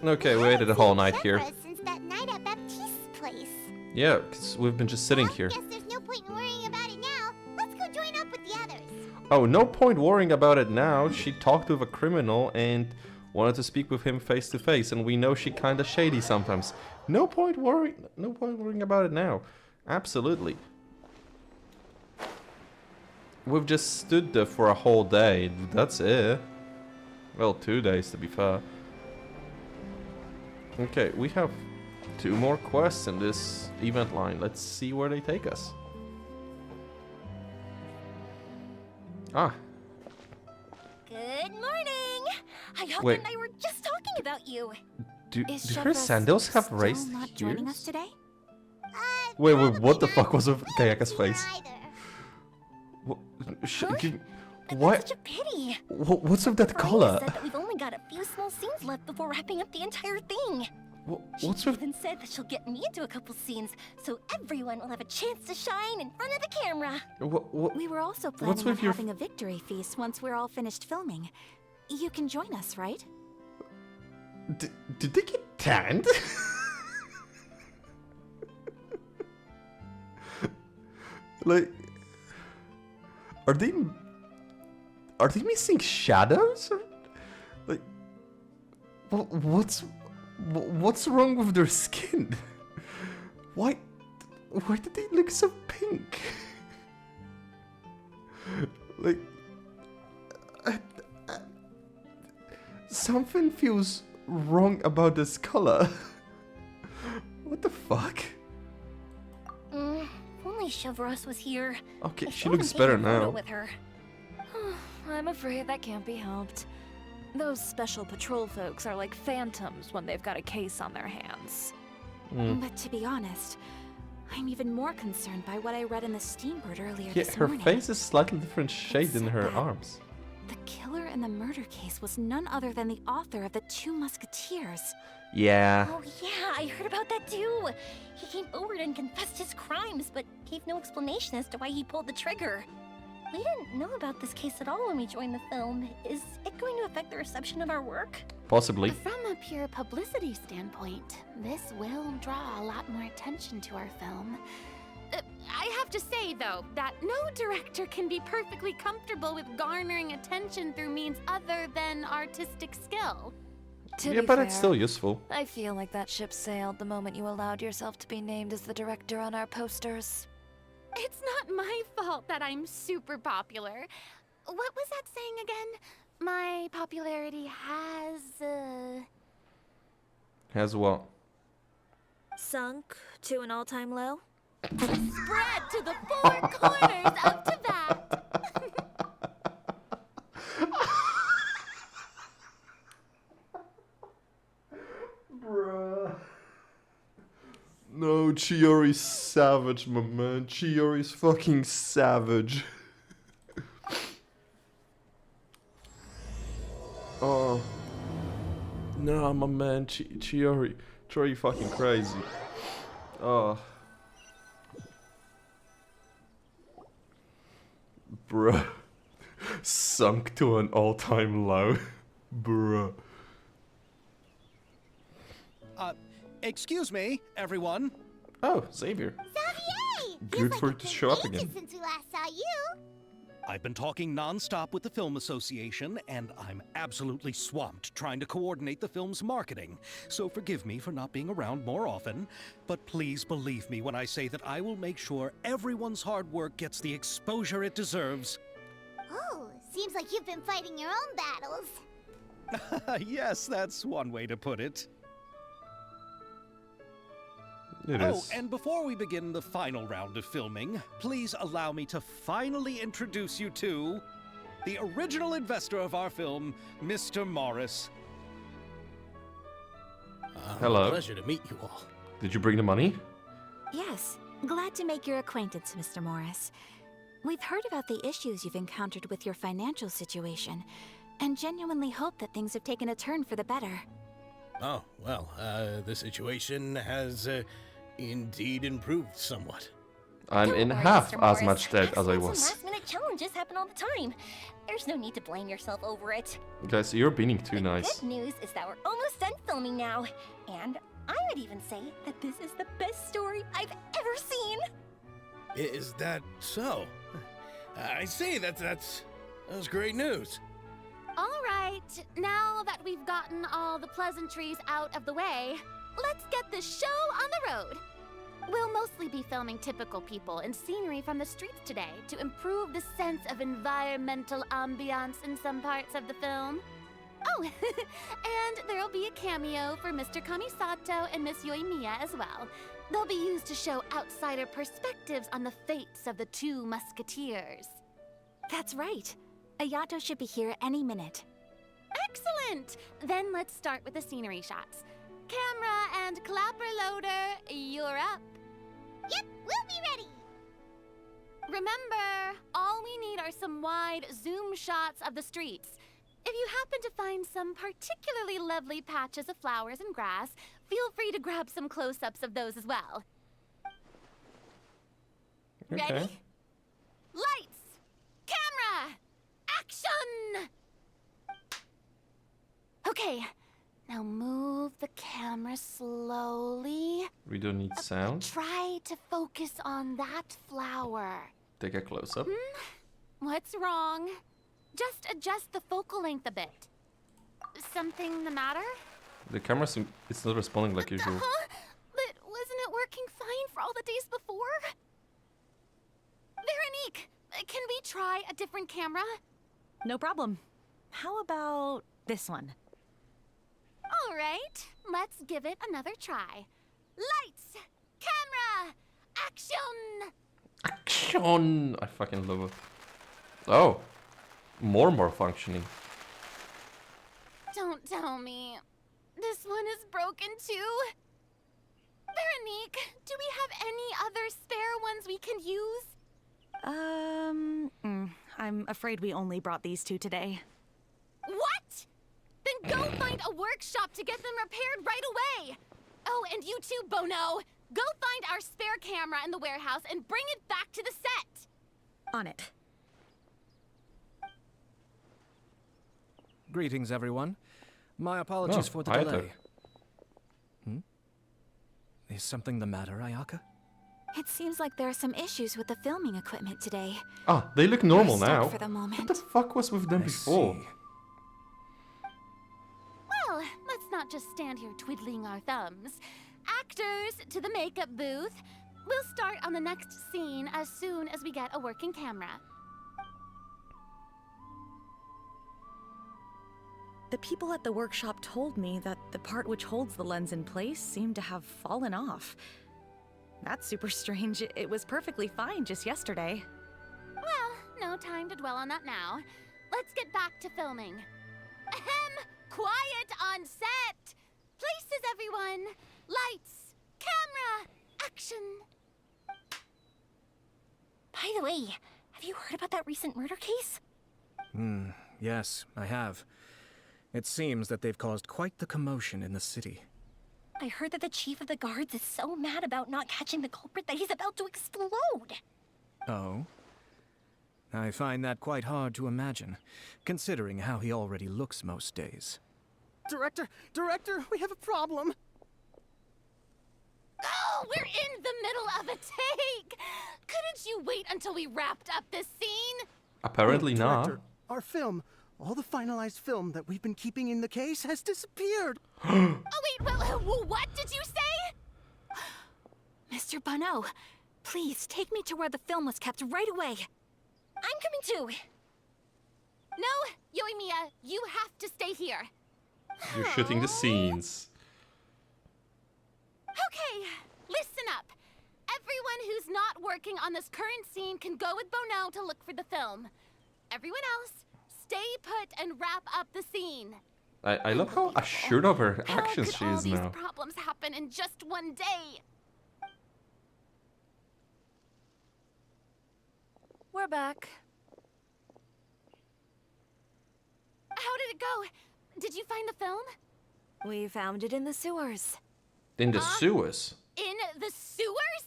Okay, we waited a whole night here. Since that night at Baptiste's place. Yeah, because we've been just sitting here. Guess there's no point in worrying about it now. Let's go join up with the others. Oh, no point worrying about it now. She talked with a criminal and wanted to speak with him face to face, and we know she kinda shady sometimes. No point worrying about it now. Absolutely. We've just stood there for a whole day. That's it. Well, 2 days to be fair. Okay, we have 2 more quests in this event line. Let's see where they take us. Ah. Good morning. Hayaka Wait. and I were just talking about you. Do Is her sandals have still raised not joining us ears? today? Wait, what the fuck was with Kayaka's face? Either. What? That's such a pity. What's with that Brian collar? said that we've only got a few small scenes left before wrapping up the entire thing. What's She with... even said that she'll get me into a couple scenes, so everyone will have a chance to shine in front of the camera. We were also What's planning on with your having a victory feast once we're all finished filming. You can join us, right? Did they get tanned? Like... Are they missing shadows? Or, like... What's wrong with their skin? Why did they look so pink? Like... something feels wrong about this color. What the fuck? If only Chevros was here. Okay, I she still looks haven't taken better a photo now. with her. I'm afraid that can't be helped. Those special patrol folks are like phantoms when they've got a case on their hands. But to be honest, I'm even more concerned by what I read in the Steambird earlier Yeah, this her morning. face is slightly different shade than said her that arms. The killer in the murder case was none other than the author of the 2 Musketeers. Yeah. Oh yeah, I heard about that too. He came forward and confessed his crimes, but gave no explanation as to why he pulled the trigger. We didn't know about this case at all when we joined the film. Is it going to affect the reception of our work? Possibly. From a pure publicity standpoint, this will draw a lot more attention to our film. I have to say, though, that no director can be perfectly comfortable with garnering attention through means other than artistic skill. To Yeah, be but fair, it's still useful. I feel like that ship sailed the moment you allowed yourself to be named as the director on our posters. It's not my fault that I'm super popular. What was that saying again? My popularity Has what? Sunk to an all-time low? spread to the 4 corners of Tibet. Bruh. No, Chiori's savage, my man. Chiori's fucking savage. Oh. No, my man, Chiori. Chiori fucking crazy. Oh. Bruh. Sunk to an all-time low. Bruh. Excuse me, everyone. Oh, Xavier. Xavier! Good for it to show up again. Since we last saw you. I've been talking non-stop with the Film Association, and I'm absolutely swamped trying to coordinate the film's marketing. So forgive me for not being around more often, but please believe me when I say that I will make sure everyone's hard work gets the exposure it deserves. Oh, seems like you've been fighting your own battles. Yes, that's one way to put it. It Oh, is. and before we begin the final round of filming, please allow me to finally introduce you to the original investor of our film, Mr. Morris. Hello. Pleasure to meet you all. Did you bring the money? Yes, glad to make your acquaintance, Mr. Morris. We've heard about the issues you've encountered with your financial situation, and genuinely hope that things have taken a turn for the better. Oh, well, the situation has indeed improved somewhat. I'm Don't in worry, half Mr. as Morris. much debt as I Accidents and was. last-minute challenges happen all the time. There's no need to blame yourself over it. Guys, you're being too The nice. good news is that we're almost done filming now. And I would even say that this is the best story I've ever seen. Is that so? I see. That's great news. All right, now that we've gotten all the pleasantries out of the way, let's get this show on the road. We'll mostly be filming typical people and scenery from the streets today to improve the sense of environmental ambiance in some parts of the film. Oh, and there'll be a cameo for Mr. Kamisato and Miss Yoimiya as well. They'll be used to show outsider perspectives on the fates of the two musketeers. That's right. Ayato should be here any minute. Excellent! Then let's start with the scenery shots. Camera and clapper loader, you're up. Yep, we'll be ready. Remember, all we need are some wide zoom shots of the streets. If you happen to find some particularly lovely patches of flowers and grass, feel free to grab some close-ups of those as well. Okay. Ready? Lights! Camera! Action! Okay, now move the camera slowly. We don't need sound. Try to focus on that flower. Take a close up. What's wrong? Just adjust the focal length a bit. Something the matter? The camera it's not responding like usual. Huh? But wasn't it working fine for all the days before? Veronique, can we try a different camera? No problem. How about this one? All right, let's give it another try. Lights, camera, action! Action! I fucking love it. Oh, more functioning. Don't tell me. This one is broken too? Veronique, do we have any other spare ones we can use? I'm afraid we only brought these two today. What? Then go find a workshop to get them repaired right away. Oh, and you too, Bono. Go find our spare camera in the warehouse and bring it back to the set. On it. Greetings, everyone. My apologies for the Ayato. delay. Is something the matter, Ayaka? It seems like there are some issues with the filming equipment today. Ah, they look normal Stop now. for the moment. What the fuck was with them I before? see. Well, let's not just stand here twiddling our thumbs. Actors, to the makeup booth. We'll start on the next scene as soon as we get a working camera. The people at the workshop told me that the part which holds the lens in place seemed to have fallen off. That's super strange. It was perfectly fine just yesterday. Well, no time to dwell on that now. Let's get back to filming. Ahem! Quiet on set! Places, everyone! Lights! Camera! Action! By the way, have you heard about that recent murder case? Yes, I have. It seems that they've caused quite the commotion in the city. I heard that the chief of the guards is so mad about not catching the culprit that he's about to explode. Oh? I find that quite hard to imagine, considering how he already looks most days. Director, we have a problem. Oh, we're in the middle of a take! Couldn't you wait until we wrapped up this scene? Apparently not. Director, our film, all the finalized film that we've been keeping in the case has disappeared. Oh, wait, what did you say? Mr. Bono, please take me to where the film was kept right away. I'm coming too. No, Yoimiya, you have to stay here. You're shooting the scenes. Okay, listen up. Everyone who's not working on this current scene can go with Bono to look for the film. Everyone else, stay put and wrap up the scene. I love how assured of her How actions could she all is these now. problems happen in just one day? We're back. How did it go? Did you find the film? We found it in the sewers. In the sewers. In the sewers?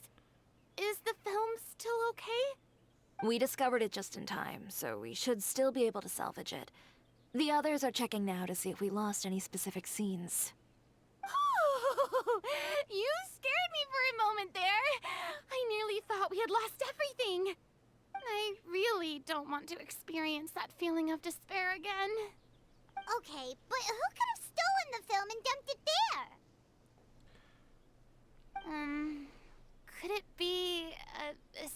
Is the film still okay? We discovered it just in time, so we should still be able to salvage it. The others are checking now to see if we lost any specific scenes. You scared me for a moment there. I nearly thought we had lost everything. I really don't want to experience that feeling of despair again. Okay, but who could have stolen the film and dumped it there? Could it be,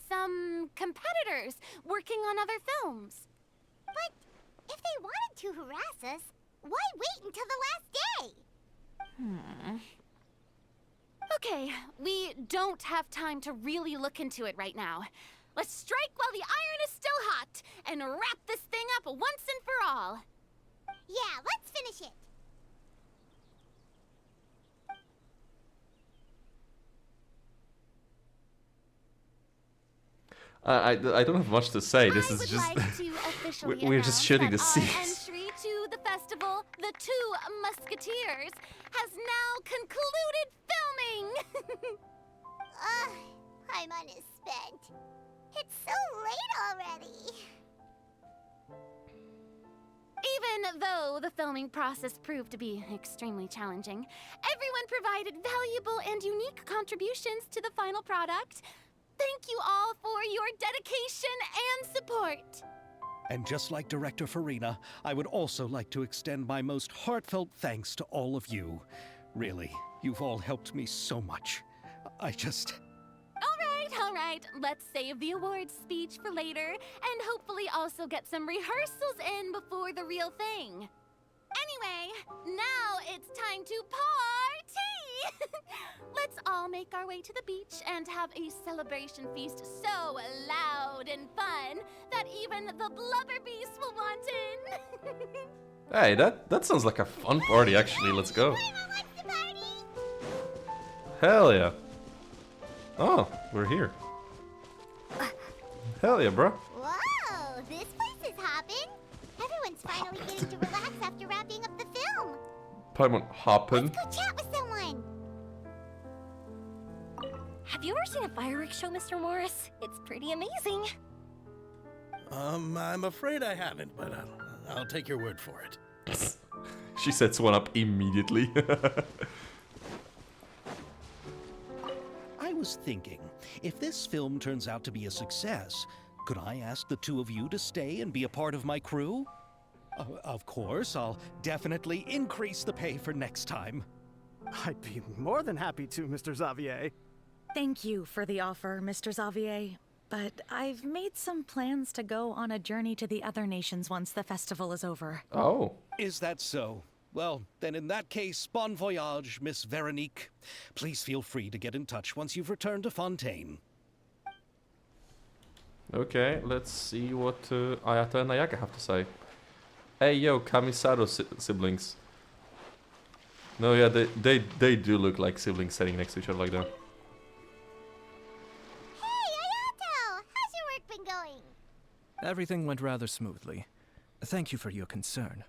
some competitors working on other films? But if they wanted to harass us, why wait until the last day? Okay, we don't have time to really look into it right now. Let's strike while the iron is still hot, and wrap this thing up once and for all. Yeah, let's finish it. I don't have much to say. This is just like to officially we're just shooting the announce that scenes. our entry to the festival, The Two Musketeers, has now concluded filming. I'm unspent. It's so late already. Even though the filming process proved to be extremely challenging, everyone provided valuable and unique contributions to the final product. Thank you all for your dedication and support. And just like Director Farina, I would also like to extend my most heartfelt thanks to all of you. Really, you've all helped me so much. All right, let's save the awards speech for later, and hopefully also get some rehearsals in before the real thing. Anyway, now it's time to party! Let's all make our way to the beach and have a celebration feast so loud and fun that even the blubber beast will want in. Hey, that sounds like a fun party actually. Let's go. Hell yeah. Oh, we're here. Hell yeah, bro. Whoa, this place is hopping. Everyone's finally getting to relax after wrapping up the film. Paimon hoppin'. Let's go chat with someone. Have you ever seen a fireworks show, Mr. Morris? It's pretty amazing. I'm afraid I haven't, but I'll take your word for it. She sets one up immediately. I was thinking, if this film turns out to be a success, could I ask the two of you to stay and be a part of my crew? Of course, I'll definitely increase the pay for next time. I'd be more than happy to, Mr. Xavier. Thank you for the offer, Mr. Xavier. But I've made some plans to go on a journey to the other nations once the festival is over. Oh. Is that so? Well, then in that case, bon voyage, Miss Veronique. Please feel free to get in touch once you've returned to Fontaine. Okay, let's see what Ayata and Ayaka have to say. Hey, yo, Kamisado siblings. No, yeah, they do look like siblings sitting next to each other like that. Hey, Ayato! How's your work been going? Everything went rather smoothly. Thank you for your concern.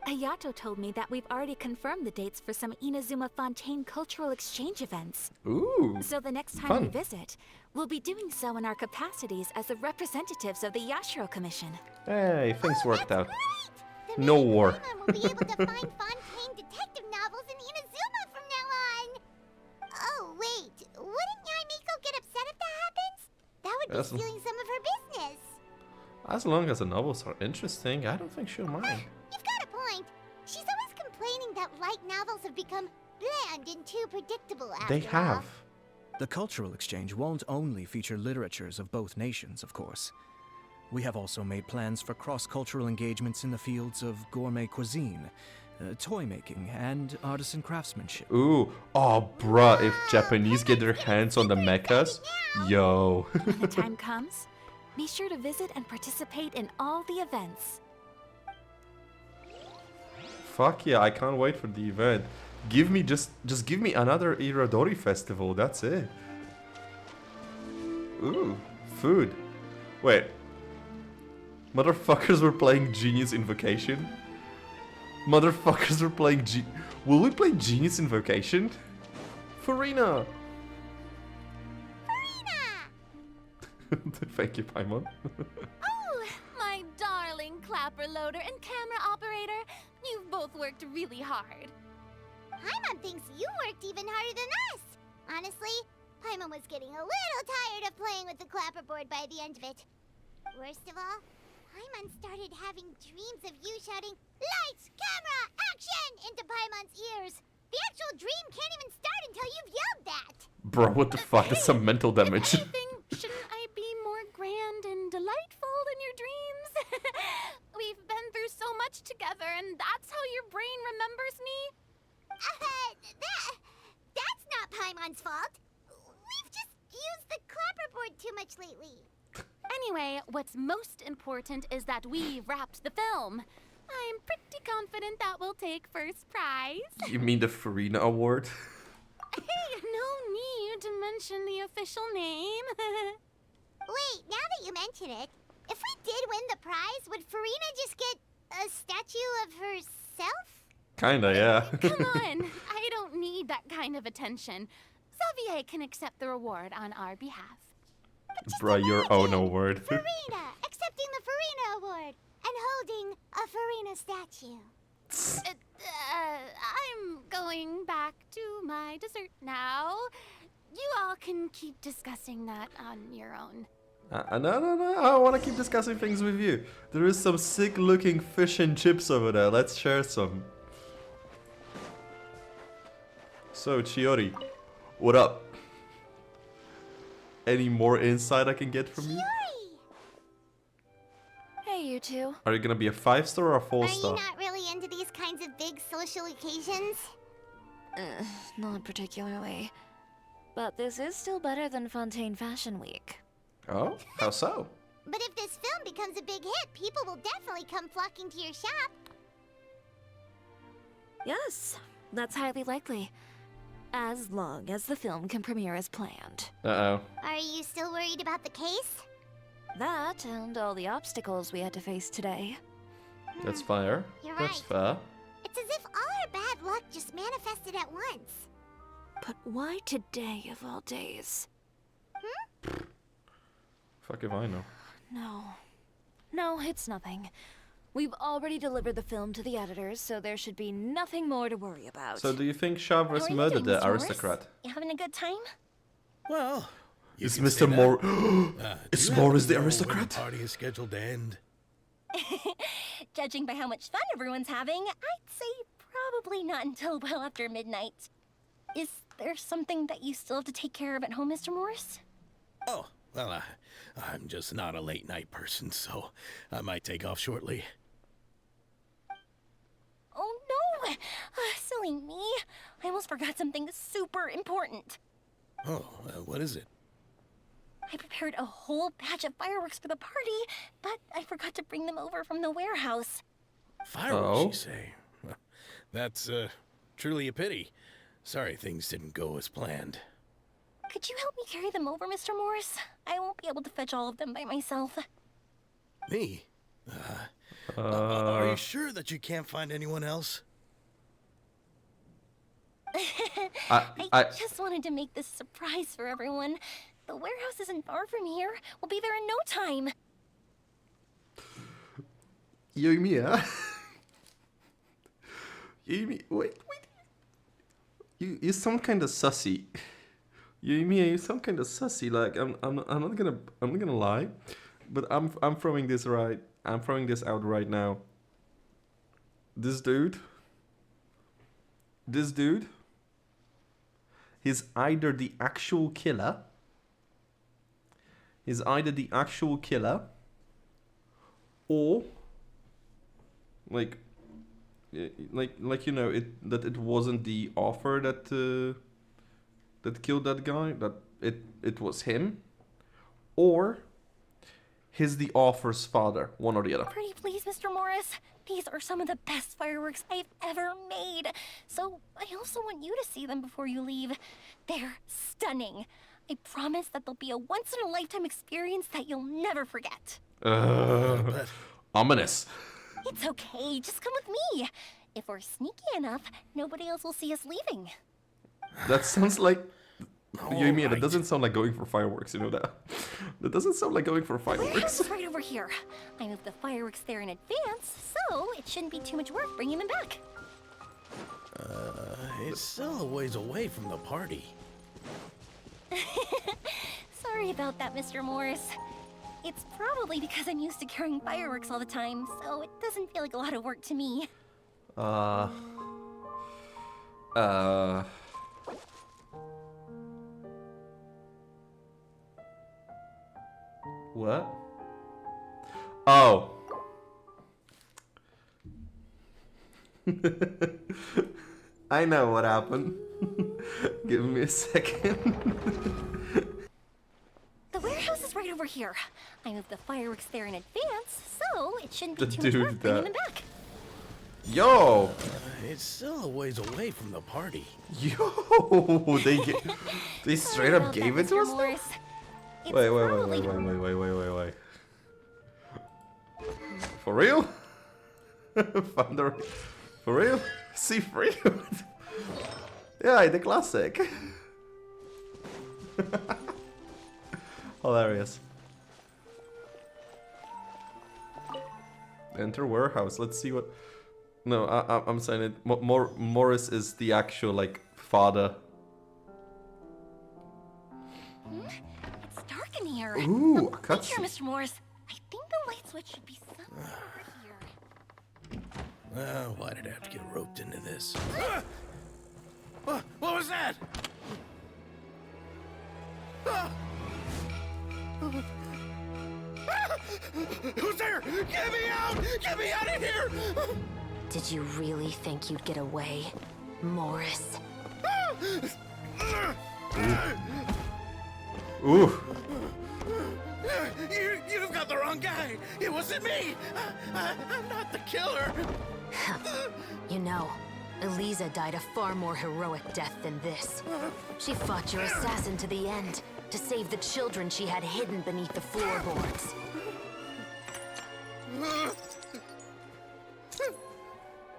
Ayato told me that we've already confirmed the dates for some Inazuma Fontaine cultural exchange events. Ooh. So the next time fun. we visit, we'll be doing so in our capacities as the representatives of the Yashiro Commission. Hey, things worked out. The No main war. Paimon will be able to find Fontaine detective novels in Inazuma from now on. Oh, wait. Wouldn't Yaimiko get upset if that happens? That would be Yes. stealing some of her business. As long as the novels are interesting, I don't think she'll mind. You've got a point. She's always complaining that light novels have become bland and too predictable after They have. The cultural exchange won't only feature literatures of both nations, of course. We have also made plans for cross-cultural engagements in the fields of gourmet cuisine, toy making, and artisan craftsmanship. Ooh. Oh, bruh, if Japanese get their hands on the mechas, yo. When the time comes, be sure to visit and participate in all the events. Fuck yeah, I can't wait for the event. Give me just give me another Irodori festival, that's it. Ooh, food. Wait. Motherfuckers were playing Genius Invocation? Motherfuckers were playing Will we play Genius Invocation? Farina! Thank you, Paimon. Oh, my darling clapper loader and camera operator. You've both worked really hard. Paimon thinks you worked even harder than us. Honestly, Paimon was getting a little tired of playing with the clapperboard by the end of it. Worst of all, Paimon started having dreams of you shouting, "Lights, camera, action!" into Paimon's ears. The actual dream can't even start until you've yelled that. Bro, what the fuck? That's some mental damage. If anything, shouldn't I be more grand and delightful in your dreams? We've been through so much together, and that's how your brain remembers me? That's not Paimon's fault. We've just used the clapperboard too much lately. Anyway, what's most important is that we wrapped the film. I'm pretty confident that we'll take first prize. You mean the Farina Award? Hey, no need to mention the official name. Wait, now that you mention it, if we did win the prize, would Farina just get a statue of herself? Kinda, yeah. Come on, I don't need that kind of attention. Xavier can accept the reward on our behalf. Bro, your own award. Farina accepting the Farina Award and holding a Farina statue. I'm going back to my dessert now. You all can keep discussing that on your own. No. I want to keep discussing things with you. There is some sick-looking fish and chips over there. Let's share some. So, Chiori, what up? Any more insight I can get from you? Hey, you two. Are you gonna be a 5-star or a 4-star? Are you not really into these kinds of big social occasions? Not particularly. But this is still better than Fontaine Fashion Week. Oh? How so? But if this film becomes a big hit, people will definitely come flocking to your shop. Yes, that's highly likely. As long as the film can premiere as planned. Uh-oh. Are you still worried about the case? That and all the obstacles we had to face today. That's fair. You're That's right. fair. It's as if all our bad luck just manifested at once. But why today of all days? Fuck if I know. No, it's nothing. We've already delivered the film to the editors, so there should be nothing more to worry about. So do you think Chavez How are you murdered doing, the Mr. Morris? aristocrat? You having a good time? Well, you Is can say Mr. that. Moore... Do Is you happen Morris to the know when aristocrat? The party is scheduled to end. Judging by how much fun everyone's having, I'd say probably not until well after midnight. Is there something that you still have to take care of at home, Mr. Morris? Oh, well, I'm just not a late night person, so I might take off shortly. Oh no! Silly me. I almost forgot something super important. Oh, what is it? I prepared a whole batch of fireworks for the party, but I forgot to bring them over from the warehouse. Fireworks, Oh? you say? Well, that's truly a pity. Sorry things didn't go as planned. Could you help me carry them over, Mr. Morris? I won't be able to fetch all of them by myself. Me? Are you sure that you can't find anyone else? I just wanted to make this surprise for everyone. The warehouse isn't far from here. We'll be there in no time. Yoimiya? Wait. You sound kind of sussy. Yoimiya, you sound kind of sussy. Like I'm not gonna lie, but I'm throwing this out right now. This dude, he's either the actual killer. Or like you know it wasn't the author that killed that guy, that it was him, or he's the author's father, one or the other. Pretty please, Mr. Morris. These are some of the best fireworks I've ever made. So I also want you to see them before you leave. They're stunning. I promise that they'll be a once-in-a-lifetime experience that you'll never forget. Ominous. It's okay, just come with me. If we're sneaky enough, nobody else will see us leaving. That sounds like You mean it doesn't sound like going for fireworks, you know that? That doesn't sound like going for The warehouse fireworks. is right over here. I moved the fireworks there in advance, so it shouldn't be too much work bringing them back. It's still a ways away from the party. Sorry about that, Mr. Morris. It's probably because I'm used to carrying fireworks all the time, so it doesn't feel like a lot of work to me. What? Oh. I know what happened. Give me a second. The warehouse is right over here. I moved the fireworks there in advance, so it shouldn't be The too much dude work bringing that- them back. Yo! It's still a ways away from the party. Yo! They straight Sorry up about gave that, it to Mr. us? Now? Morris. It's Wait. probably- For real? Thunder. For real? See free? Yeah, the classic. Hilarious. Enter warehouse. Let's see what. No, I'm saying it. Morris is the actual like father. It's dark in here. Ooh, a Look here, cutscene. Mr. Morris. I think the light switch should be somewhere over here. Why did I have to get roped into this? What was that? Who's there? Get me out! Get me out of here! Did you really think you'd get away, Morris? Ooh. You've got the wrong guy. It wasn't me. I'm not the killer. You know, Eliza died a far more heroic death than this. She fought your assassin to the end, to save the children she had hidden beneath the floorboards.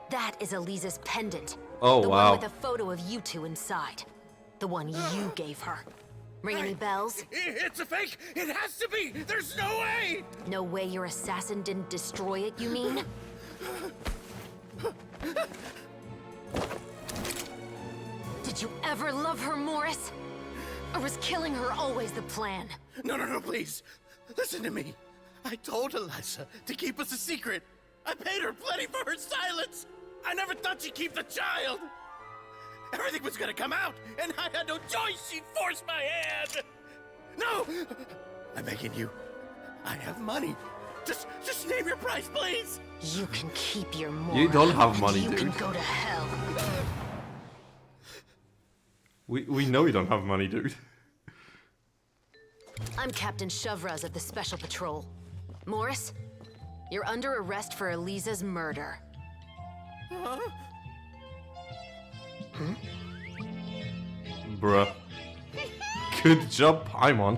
That is Eliza's pendant. Oh, the wow. one with a photo of you two inside. The one you gave her. Ring any bells? It's a fake. It has to be. There's no way. No way your assassin didn't destroy it, you mean? Did you ever love her, Morris? Or was killing her always the plan? No, please. Listen to me. I told Eliza to keep us a secret. I paid her plenty for her silence. I never thought she'd keep the child. Everything was gonna come out, and I had no choice. She forced my hand. No! I'm begging you. I have money. Just name your price, please. You can keep your Morris. You don't have money, you dude. can go to hell. We know you don't have money, dude. I'm Captain Shovraz of the Special Patrol. Morris, you're under arrest for Eliza's murder. Bruh. Good job, Paimon.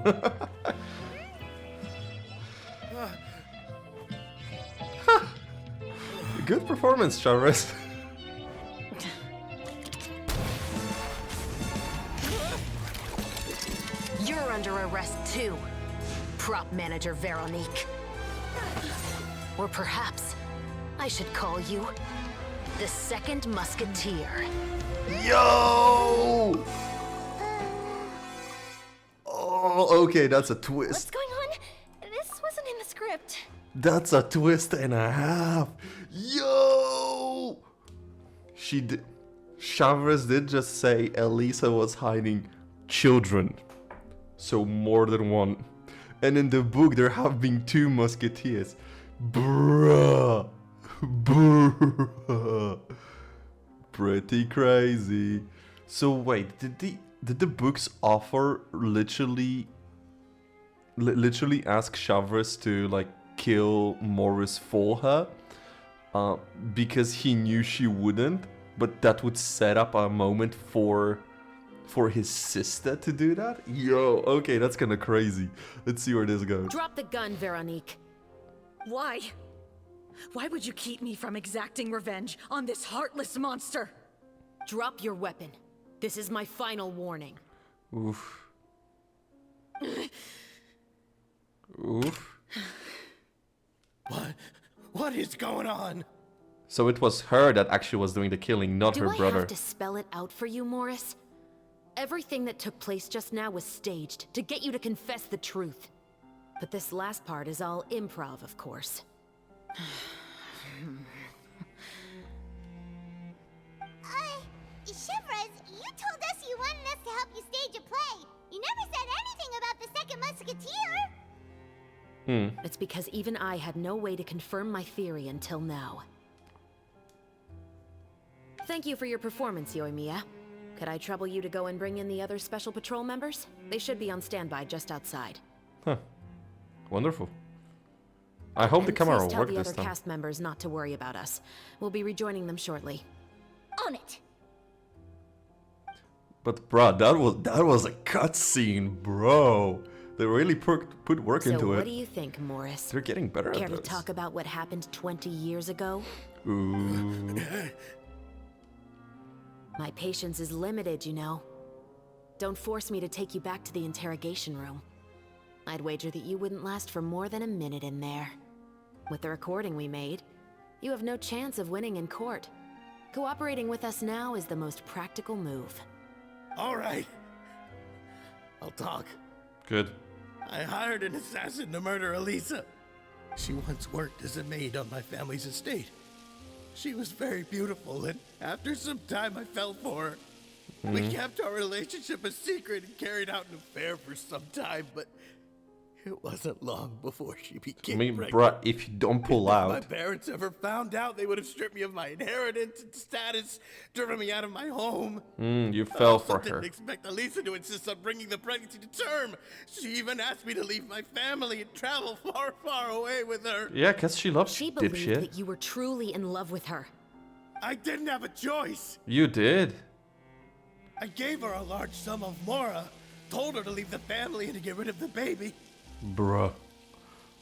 Good performance, Chavez. You're under arrest too, prop manager Veronique. Or perhaps I should call you the second musketeer. Yo! Oh, okay, that's a What's twist. going on? This wasn't in the script. That's a twist and a half. Yo! She did. Chavez did just say Elisa was hiding children. So more than one. And in the book, there have been 2 musketeers. Bruh. Bruh. Pretty crazy. So wait, did the books offer literally ask Chavez to like kill Morris for her? Because he knew she wouldn't, but that would set up a moment for his sister to do that? Yo, okay, that's kinda crazy. Let's see where this goes. Drop the gun, Veronique. Why? Why would you keep me from exacting revenge on this heartless monster? Drop your weapon. This is my final warning. Oof. Oof. What is going on? So it was her that actually was doing the killing, not her Do I brother. have to spell it out for you, Morris? Everything that took place just now was staged to get you to confess the truth. But this last part is all improv, of course. Chevres, you told us you wanted us to help you stage a play. You never said anything about the second musketeer. It's because even I had no way to confirm my theory until now. Thank you for your performance, Yoimiya. Could I trouble you to go and bring in the other Special Patrol members? They should be on standby just outside. Huh. Wonderful. I hope the And camera please will tell work the this other time. cast members not to worry about us. We'll be rejoining them shortly. On it. But bruh, that was a cutscene, bro. They really put work So into what it. do you think, Morris? They're getting better Care at to this. talk about what happened 20 years ago? Ooh. My patience is limited, you know. Don't force me to take you back to the interrogation room. I'd wager that you wouldn't last for more than a minute in there. With the recording we made, you have no chance of winning in court. Cooperating with us now is the most practical move. All right. I'll talk. Good. I hired an assassin to murder Elisa. She once worked as a maid on my family's estate. She was very beautiful, and after some time I fell for her. We kept our relationship a secret and carried out an affair for some time, but it wasn't long before she I became mean, pregnant. bruh, if you don't pull If my out, parents ever found out, they would have stripped me of my inheritance and status, driven me out of my home. you I fell also for didn't her. expect Elisa to insist on bringing the pregnancy to term. She even asked me to leave my family and travel far, far away with her. Yeah, cause she loves She believed dipshit. that you were truly in love with her. I didn't have a choice. You did. I gave her a large sum of mora, told her to leave the family and to get rid of the baby. Bruh.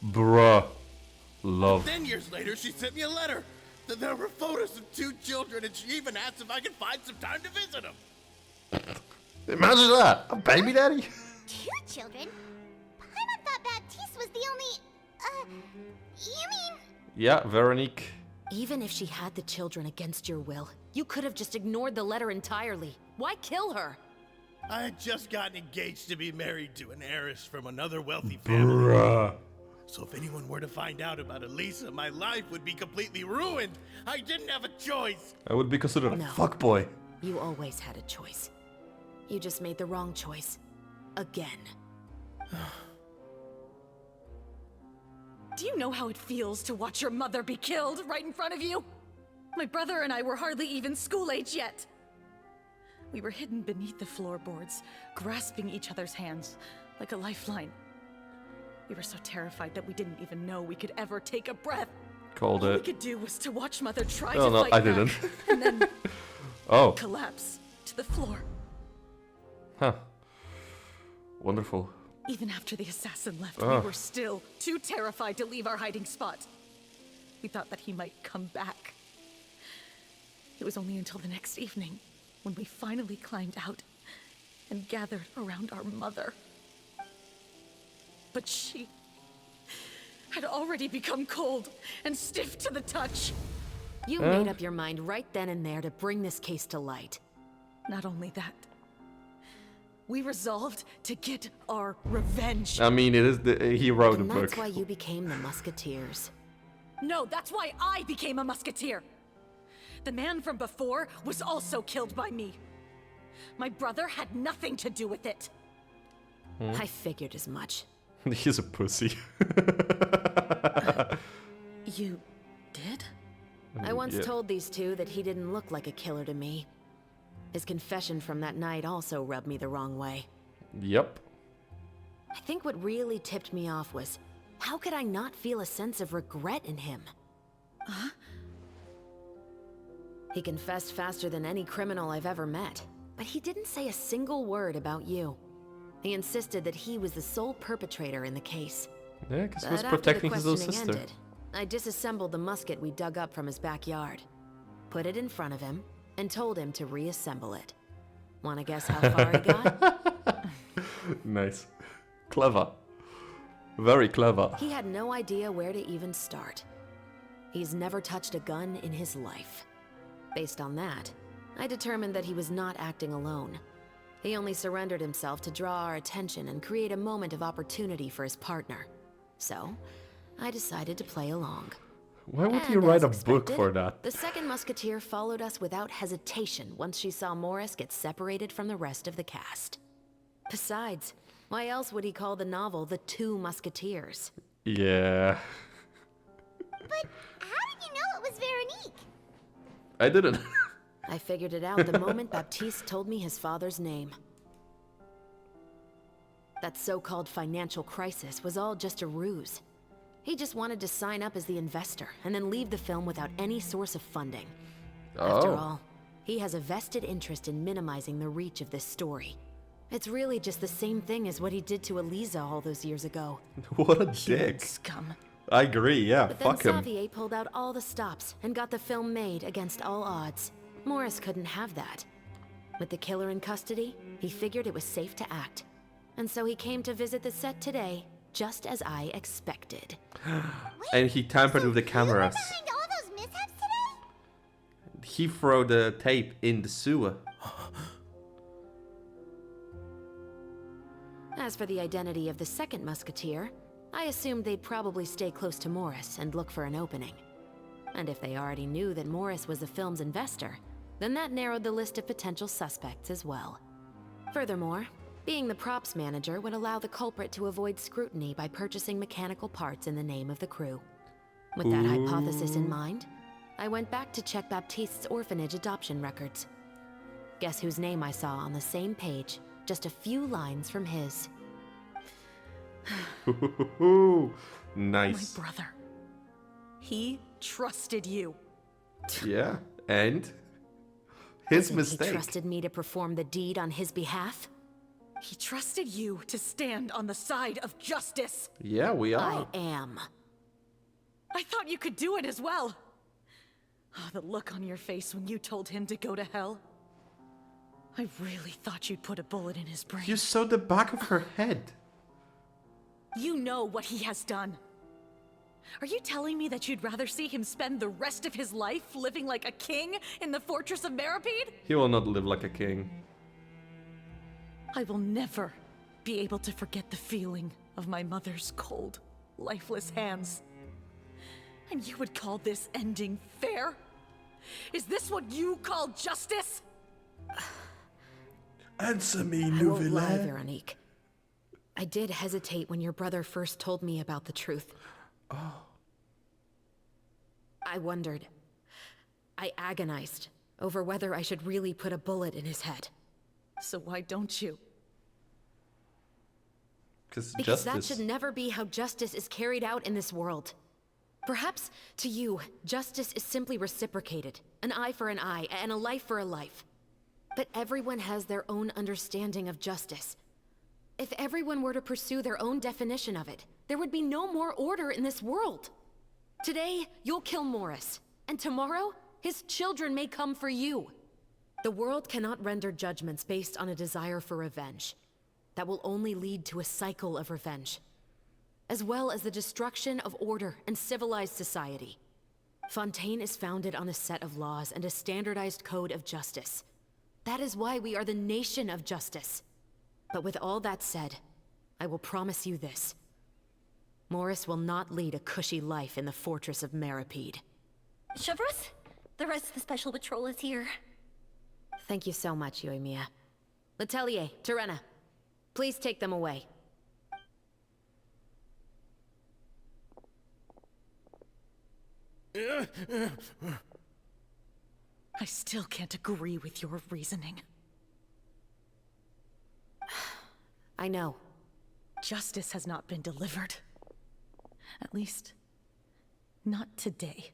Bruh. Love. 10 years later, she sent me a letter. There were photos of 2 children, and she even asked if I could find some time to visit them. Imagine that. A baby daddy? 2 children? Paimon thought Baptiste was the only... you mean... Yeah, Veronique. Even if she had the children against your will, you could have just ignored the letter entirely. Why kill her? I had just gotten engaged to be married to an heiress from another wealthy family. Bruh. So if anyone were to find out about Elisa, my life would be completely ruined. I didn't have a choice. I would be considered a No. fuckboy. You always had a choice. You just made the wrong choice. Again. Do you know how it feels to watch your mother be killed right in front of you? My brother and I were hardly even school age yet. We were hidden beneath the floorboards, grasping each other's hands like a lifeline. We were so terrified that we didn't even know we could ever take a breath. Called All we it. could do was to watch Mother try Oh, to no, fight I back, didn't. and then Oh. collapse to the floor. Huh. Wonderful. Even after the assassin left, Ugh. we were still too terrified to leave our hiding spot. We thought that he might come back. It was only until the next evening when we finally climbed out and gathered around our mother. But she had already become cold and stiff to the touch. You made up your mind right then and there to bring this case to light. Not only that, we resolved to get our revenge. I mean, it is he wrote the And book. that's why you became the Musketeers. No, that's why I became a musketeer. The man from before was also killed by me. My brother had nothing to do with it. I figured as much. He's a pussy. You did? I once Yeah. told these two that he didn't look like a killer to me. His confession from that night also rubbed me the wrong way. Yep. I think what really tipped me off was, how could I not feel a sense of regret in him? Huh? He confessed faster than any criminal I've ever met, but he didn't say a single word about you. He insisted that he was the sole perpetrator in the case. Yeah, because he But was after the protecting his little questioning sister. ended, I disassembled the musket we dug up from his backyard, put it in front of him, and told him to reassemble it. Wanna guess how far he got? Nice. Clever. Very clever. He had no idea where to even start. He's never touched a gun in his life. Based on that, I determined that he was not acting alone. He only surrendered himself to draw our attention and create a moment of opportunity for his partner. So, I decided to play along. Why would And you write as a book expected, for that? The second musketeer followed us without hesitation once she saw Morris get separated from the rest of the cast. Besides, why else would he call the novel The Two Musketeers? Yeah. But how did you know it was Veronique? I didn't. I figured it out the moment Baptiste told me his father's name. That so-called financial crisis was all just a ruse. He just wanted to sign up as the investor and then leave the film without any source of funding. After all, he has a vested interest in minimizing the reach of this story. It's really just the same thing as what he did to Eliza all those years ago. What a dick. Scum. I agree, yeah, But fuck then him. Xavier pulled out all the stops and got the film made against all odds. Morris couldn't have that. With the killer in custody, he figured it was safe to act. And so he came to visit the set today, just as I expected. And he tampered with the cameras. Behind all those mishaps today? He threw the tape in the sewer. As for the identity of the second musketeer, I assumed they'd probably stay close to Morris and look for an opening. And if they already knew that Morris was the film's investor, then that narrowed the list of potential suspects as well. Furthermore, being the props manager would allow the culprit to avoid scrutiny by purchasing mechanical parts in the name of the crew. With that hypothesis in mind, I went back to check Baptiste's orphanage adoption records. Guess whose name I saw on the same page, just a few lines from his. Nice. My brother. He trusted you. Yeah, and his Hasn't mistake. He trusted me to perform the deed on his behalf? He trusted you to stand on the side of justice. Yeah, we are. I am. I thought you could do it as well. Oh, the look on your face when you told him to go to hell. I really thought you'd put a bullet in his brain. You saw the back of her head. You know what he has done. Are you telling me that you'd rather see him spend the rest of his life living like a king in the fortress of Meripede? He will not live like a king. I will never be able to forget the feeling of my mother's cold, lifeless hands. And you would call this ending fair? Is this what you call justice? Answer me, I won't lie, Veronique. I did hesitate when your brother first told me about the truth. Oh. I wondered. I agonized over whether I should really put a bullet in his head. So why don't you? Because that should never be how justice is carried out in this world. Perhaps, to you, justice is simply reciprocated. An eye for an eye, and a life for a life. But everyone has their own understanding of justice. If everyone were to pursue their own definition of it, there would be no more order in this world. Today, you'll kill Morris, and tomorrow, his children may come for you. The world cannot render judgments based on a desire for revenge. That will only lead to a cycle of revenge, as well as the destruction of order and civilized society. Fontaine is founded on a set of laws and a standardized code of justice. That is why we are the nation of justice. But with all that said, I will promise you this. Morris will not lead a cushy life in the fortress of Meripede. Chevreuse, the rest of the special patrol is here. Thank you so much, Yoimiya. Letelier, Terena, please take them away. I still can't agree with your reasoning. I know. Justice has not been delivered. At least, not today.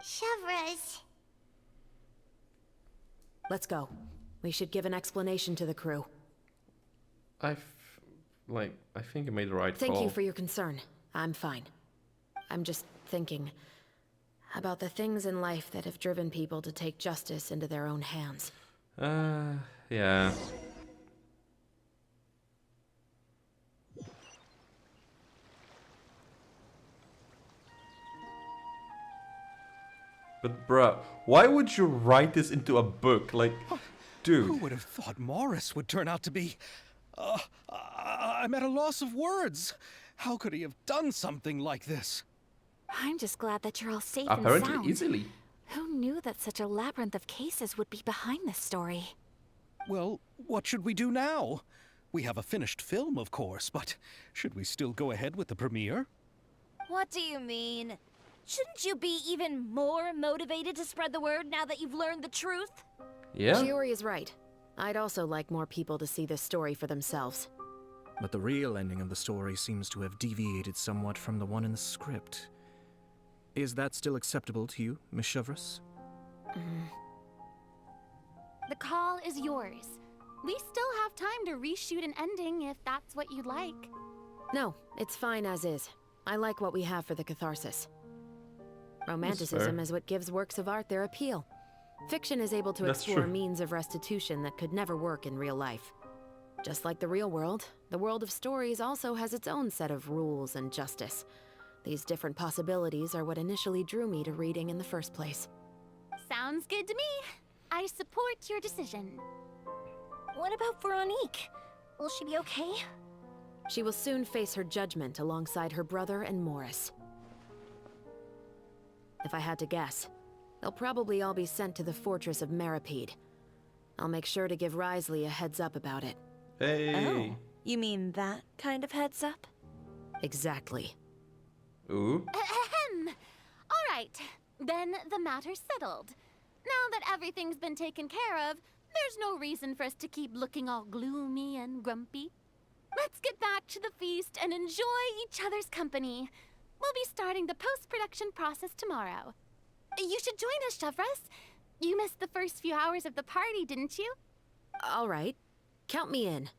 Chevreuse. Let's go. We should give an explanation to the crew. I think I made the right call. Thank you for your concern. I'm fine. I'm just thinking, About the things in life that have driven people to take justice into their own hands. Yeah. But bruh, why would you write this into a book? Like, dude. Who would have thought Morris would turn out to be... I'm at a loss of words. How could he have done something like this? I'm just glad that you're all safe Apparently and sound. easily. Who knew that such a labyrinth of cases would be behind this story? Well, what should we do now? We have a finished film, of course, but should we still go ahead with the premiere? What do you mean? Shouldn't you be even more motivated to spread the word now that you've learned the truth? Yeah. Shiori is right. I'd also like more people to see this story for themselves. But the real ending of the story seems to have deviated somewhat from the one in the script. Is that still acceptable to you, Miss Chevreuse? The call is yours. We still have time to reshoot an ending if that's what you'd like. No, it's fine as is. I like what we have for the catharsis. Romanticism is what gives works of art their appeal. Fiction is able to explore means of restitution that could never work in real life. Just like the real world, the world of stories also has its own set of rules and justice. These different possibilities are what initially drew me to reading in the first place. Sounds good to me. I support your decision. What about Veronique? Will she be okay? She will soon face her judgment alongside her brother and Morris. If I had to guess, they'll probably all be sent to the fortress of Meripede. I'll make sure to give Risley a heads up about it. Hey. Oh, you mean that kind of heads up? Exactly. Ooh. Ahem. All right, then the matter's settled. Now that everything's been taken care of, there's no reason for us to keep looking all gloomy and grumpy. Let's get back to the feast and enjoy each other's company. We'll be starting the post-production process tomorrow. You should join us, Chevreuse. You missed the first few hours of the party, didn't you? All right. Count me in.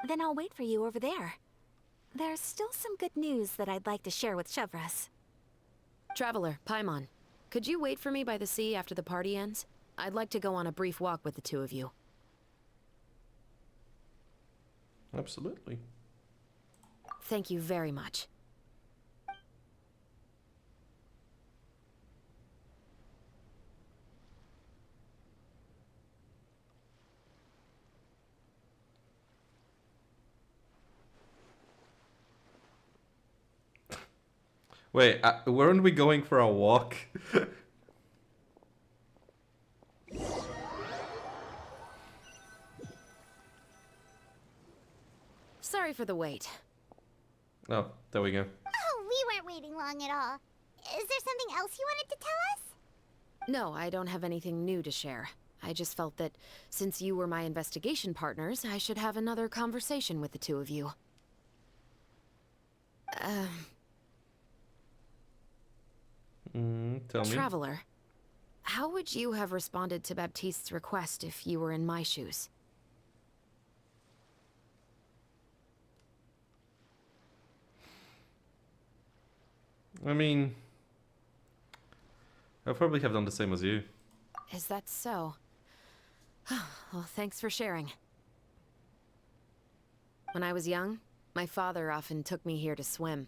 Then I'll wait for you over there. There's still some good news that I'd like to share with Chevreuse. Traveler, Paimon, could you wait for me by the sea after the party ends? I'd like to go on a brief walk with the two of you. Absolutely. Thank you very much. Wait, weren't we going for a walk? Sorry for the wait. Oh, there we go. Oh, we weren't waiting long at all. Is there something else you wanted to tell us? No, I don't have anything new to share. I just felt that since you were my investigation partners, I should have another conversation with the two of you. Tell me. Traveler, how would you have responded to Baptiste's request if you were in my shoes? I mean, I probably have done the same as you. Is that so? Well, thanks for sharing. When I was young, my father often took me here to swim.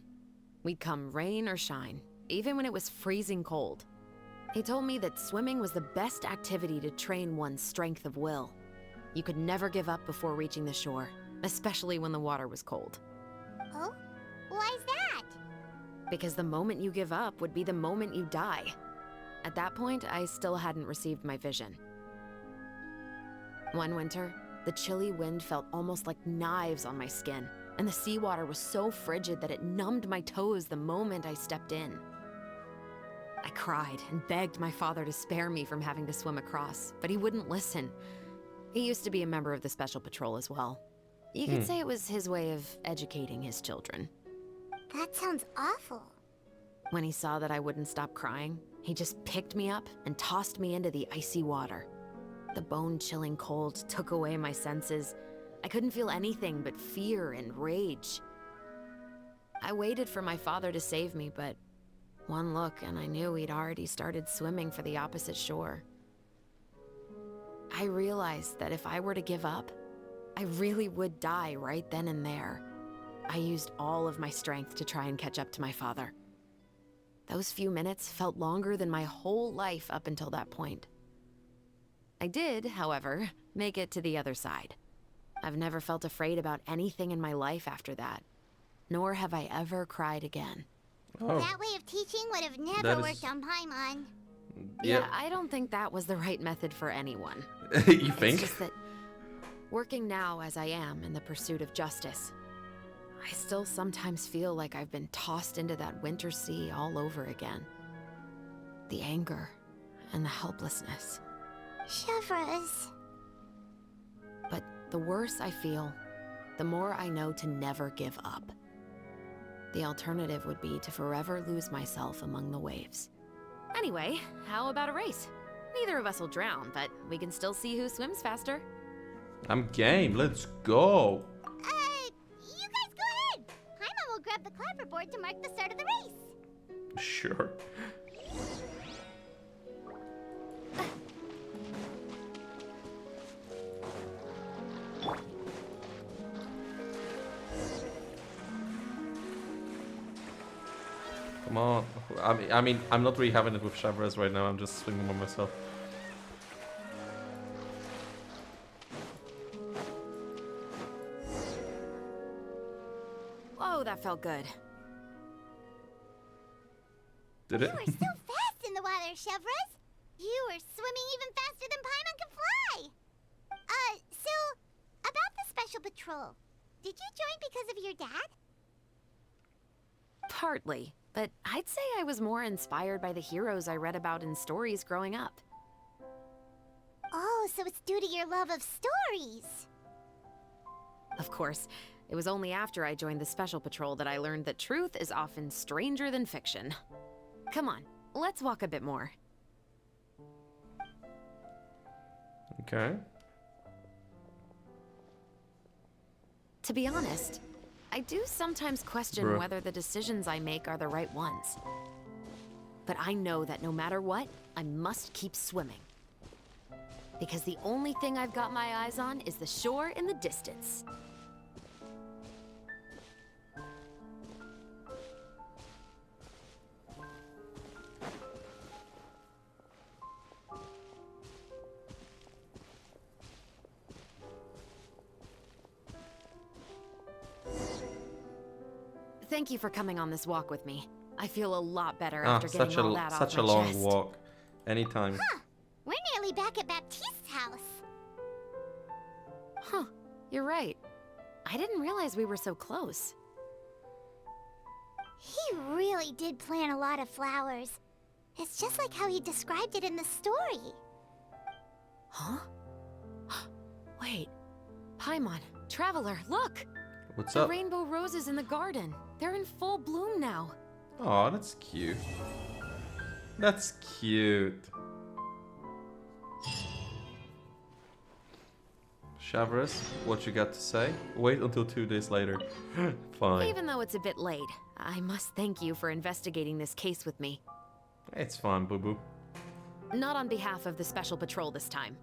We'd come rain or shine, even when it was freezing cold. He told me that swimming was the best activity to train one's strength of will. You could never give up before reaching the shore, especially when the water was cold. Oh? Why's that? Because the moment you give up would be the moment you die. At that point, I still hadn't received my vision. One winter, the chilly wind felt almost like knives on my skin, and the seawater was so frigid that it numbed my toes the moment I stepped in. I cried and begged my father to spare me from having to swim across, but he wouldn't listen. He used to be a member of the Special Patrol as well. You could say it was his way of educating his children. That sounds awful. When he saw that I wouldn't stop crying, he just picked me up and tossed me into the icy water. The bone-chilling cold took away my senses. I couldn't feel anything but fear and rage. I waited for my father to save me, but One look, and I knew he'd already started swimming for the opposite shore. I realized that if I were to give up, I really would die right then and there. I used all of my strength to try and catch up to my father. Those few minutes felt longer than my whole life up until that point. I did, however, make it to the other side. I've never felt afraid about anything in my life after that, nor have I ever cried again. Oh. That way of teaching would have never worked on Paimon. Yeah, I don't think that was the right method for anyone. You think? It's just that working now as I am in the pursuit of justice, I still sometimes feel like I've been tossed into that winter sea all over again. The anger and the helplessness. Chevres. But the worse I feel, the more I know to never give up. The alternative would be to forever lose myself among the waves. Anyway, how about a race? Neither of us will drown, but we can still see who swims faster. I'm game. Let's go. You guys go ahead. Paimon will grab the clapperboard to mark the start of the race. Sure. Come on. I mean, I'm not really having it with Chevres right now. I'm just swinging by myself. Whoa, that felt good. Did it? You were so fast in the water, Chevres. You were swimming even faster than Paimon can fly. So, about the special patrol. Did you join because of your dad? Partly, but I'd say I was more inspired by the heroes I read about in stories growing up. Oh, so it's due to your love of stories. Of course, it was only after I joined the Special Patrol that I learned that truth is often stranger than fiction. Come on, let's walk a bit more. Okay. To be honest, I do sometimes question whether the decisions I make are the right ones. But I know that no matter what, I must keep swimming. Because the only thing I've got my eyes on is the shore in the distance. Thank you for coming on this walk with me. I feel a lot better after getting all that off my chest. Such a long walk. Anytime. Huh. We're nearly back at Baptiste's house. Huh. You're right. I didn't realize we were so close. He really did plant a lot of flowers. It's just like how he described it in the story. Huh? Wait. Paimon, Traveler, look! What's the up? rainbow roses in the garden. They're in full bloom now. Oh, that's cute. That's cute. Chevres, what you got to say? Wait until 2 days later. Fine. Even though it's a bit late, I must thank you for investigating this case with me. It's fine, boo-boo. Not on behalf of the Special Patrol this time.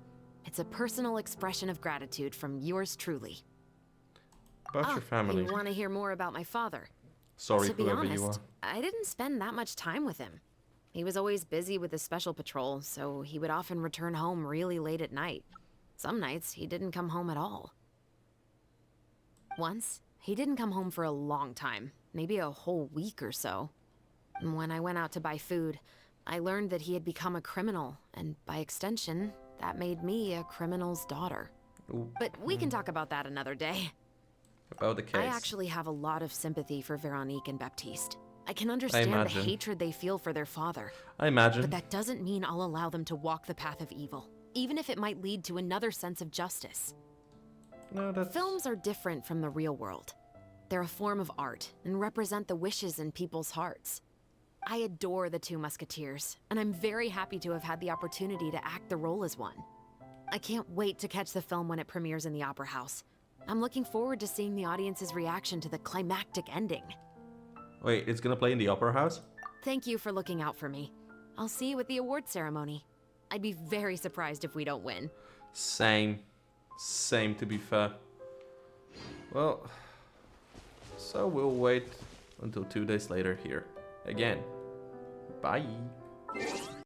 It's a personal expression of gratitude from yours truly. About your family. You want to hear more about my father? Sorry, to be whoever honest, you are. I didn't spend that much time with him. He was always busy with the Special Patrol, so he would often return home really late at night. Some nights, he didn't come home at all. Once, he didn't come home for a long time, maybe a whole week or so. When I went out to buy food, I learned that he had become a criminal, and by extension, that made me a criminal's daughter. Ooh. But we can talk about that another day. About the case. I actually have a lot of sympathy for Veronique and Baptiste. I can understand the hatred they feel for their father. I imagine. But that doesn't mean I'll allow them to walk the path of evil, even if it might lead to another sense of justice. No, that's... Films are different from the real world. They're a form of art and represent the wishes in people's hearts. I adore the two Musketeers, and I'm very happy to have had the opportunity to act the role as one. I can't wait to catch the film when it premieres in the Opera House. I'm looking forward to seeing the audience's reaction to the climactic ending. Wait, it's gonna play in the Opera House? Thank you for looking out for me. I'll see you at the award ceremony. I'd be very surprised if we don't win. Same. Same, to be fair. Well, so we'll wait until 2 days later here. Again. Bye.